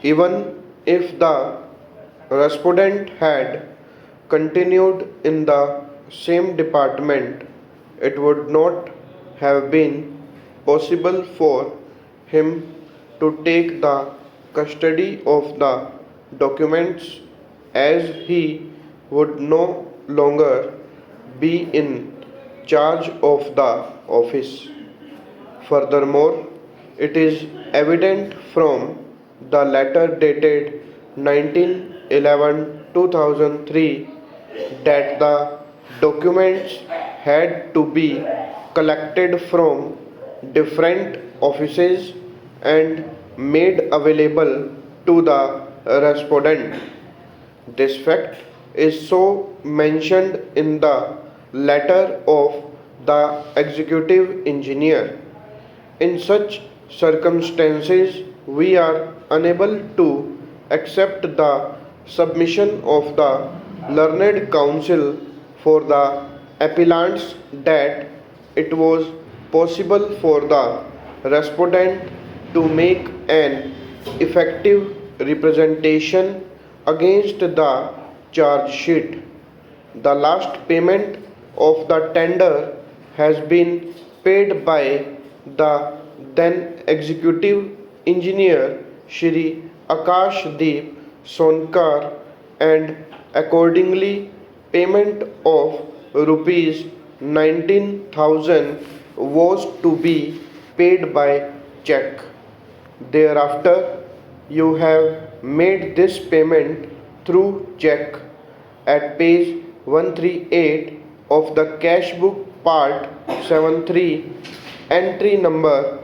Even if the respondent had continued in the same department, it would not have been possible for him to take the custody of the documents as he would no longer be in charge of the office. Furthermore, it is evident from the letter dated 19/11/2003 that the documents had to be collected from different offices and made available to the respondent. This fact is so mentioned in the letter of the executive engineer. In such circumstances, we are unable to accept the submission of the learned counsel for the appellants that it was possible for the respondent to make an effective representation against the charge sheet. The last payment of the tender has been paid by the then executive engineer Shri Akashdeep Sonkar, and accordingly payment of rupees 19,000 was to be paid by check. Thereafter, you have made this payment through check at page 138 of the cash book part 73, entry number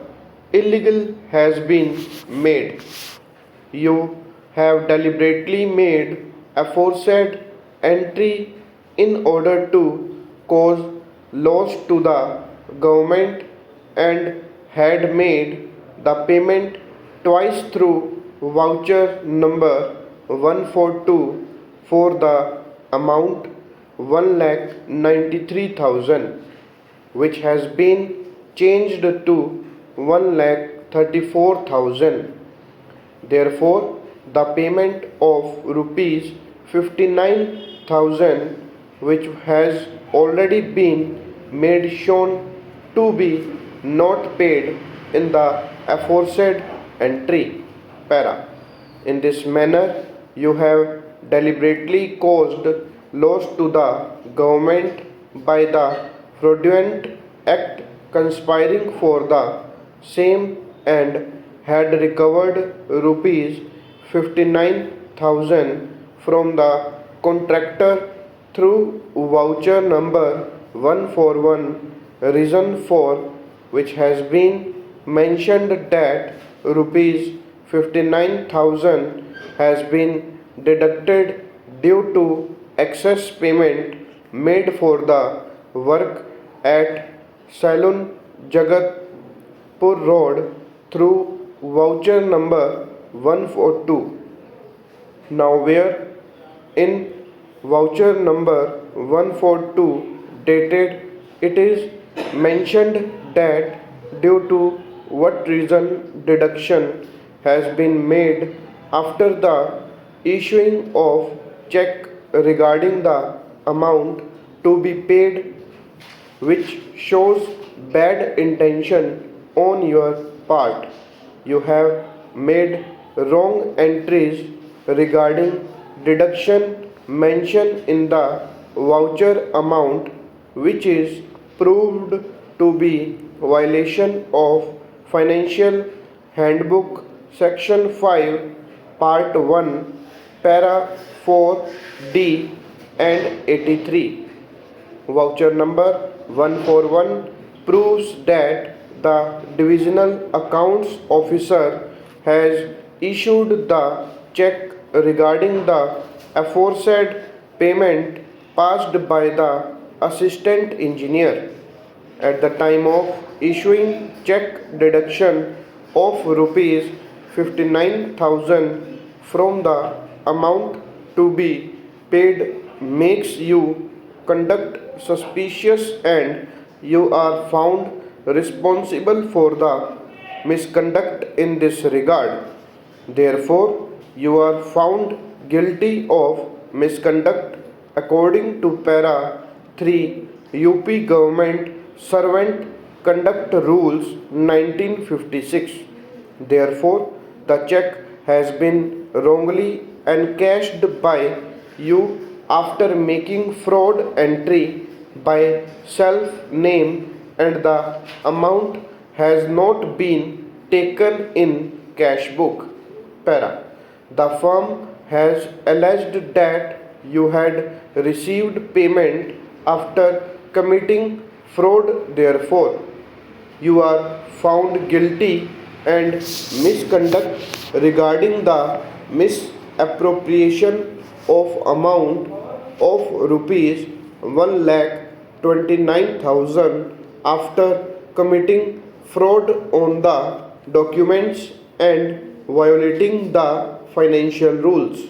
illegal has been made. You have deliberately made aforesaid entry in order to cause loss to the government and had made the payment twice through voucher number 142 for the amount 1,93,000, which has been changed to 1,34,000. Therefore, the payment of rupees 59,000, which has already been made shown to be not paid in the aforesaid entry. Para. In this manner, you have deliberately caused loss to the government by the fraudulent act conspiring for the same and had recovered rupees 59,000 from the contractor through voucher number 141, reason for which has been mentioned that rupees 59,000 has been deducted due to excess payment made for the work at Salon Jagatpur Road through voucher number 142. Now, where in voucher number 142 dated it is mentioned that due to what reason deduction has been made after the issuing of check regarding the amount to be paid, which shows bad intention on your part. You have made wrong entries regarding deduction mentioned in the voucher amount, which is proved to be violation of Financial Handbook Section 5 Part 1 Para 4D and 83. Voucher number 141 proves that the divisional accounts officer has issued the check regarding the aforesaid payment passed by the assistant engineer. At the time of issuing check deduction of rupees 59,000 from the amount to be paid makes you conduct suspicious and you are found responsible for the misconduct in this regard. Therefore, you are found guilty of misconduct according to para 3 UP Government Servant Conduct Rules 1956. Therefore, the check has been wrongly encashed by you after making fraud entry by self name and the amount has not been taken in cash book. Para. The firm has alleged that you had received payment after committing fraud, therefore, you are found guilty and misconduct regarding the misappropriation of amount of rupees 1,29,000 after committing fraud on the documents and violating the financial rules.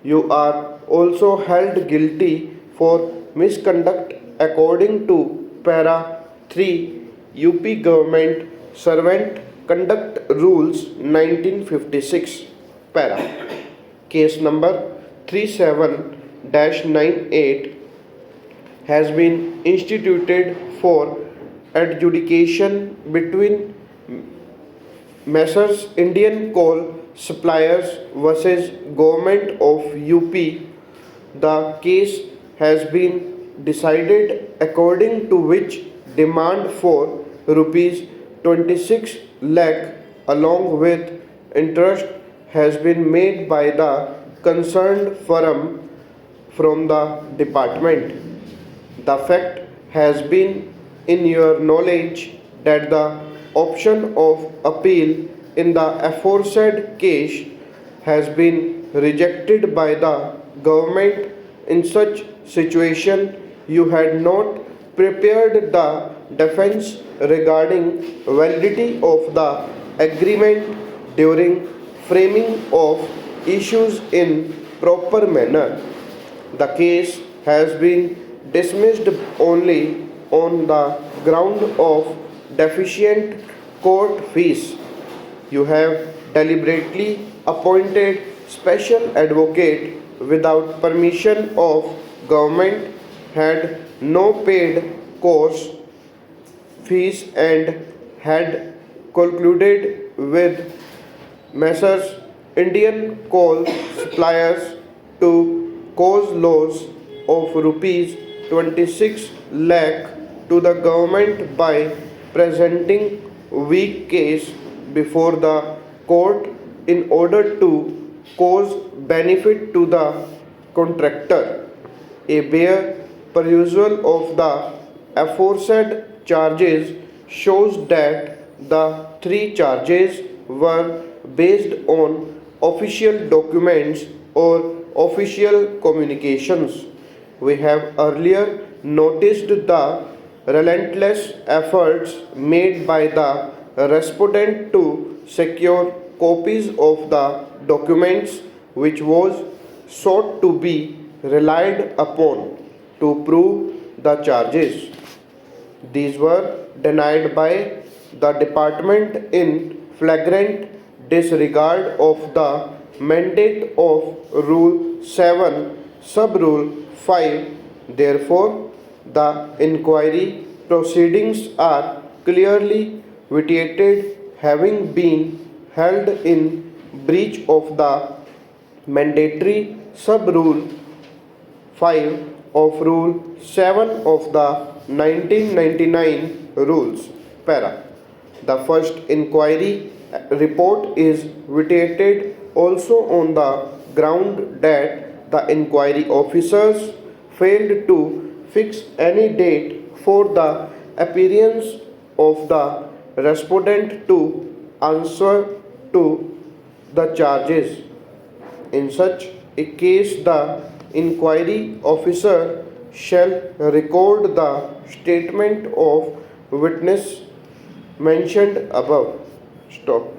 You are also held guilty for misconduct according to para 3 UP Government Servant Conduct Rules 1956. Para. Case number 37-98 has been instituted for adjudication between Messrs. Indian Coal Suppliers versus Government of UP. The case has been decided according to which demand for rupees 26 lakh along with interest has been made by the concerned firm from the department. The fact has been in your knowledge that the option of appeal in the aforesaid case has been rejected by the government. In such situation, you had not prepared the defense regarding validity of the agreement during framing of issues in proper manner. The case has been dismissed only on the ground of deficient court fees. You have deliberately appointed special advocate without permission of government, had no paid course fees and had concluded with Messrs. Indian Coal Suppliers to cause loss of rupees 26 lakh to the government by presenting weak case before the court in order to cause benefit to the contractor. A bare perusal of the aforesaid charges shows that the three charges were based on official documents or official communications. We have earlier noticed the relentless efforts made by the respondent to secure copies of the documents which was sought to be relied upon to prove the charges. These were denied by the department in flagrant disregard of the mandate of Rule 7, Sub Rule 5. Therefore, the inquiry proceedings are clearly vitiated, having been held in breach of the mandatory Sub Rule 5 of Rule 7 of the 1999 rules. Para. The first inquiry report is vitiated also on the ground that the inquiry officers failed to fix any date for the appearance of the respondent to answer to the charges. In such a case, the inquiry officer shall record the statement of witness mentioned above. Stop.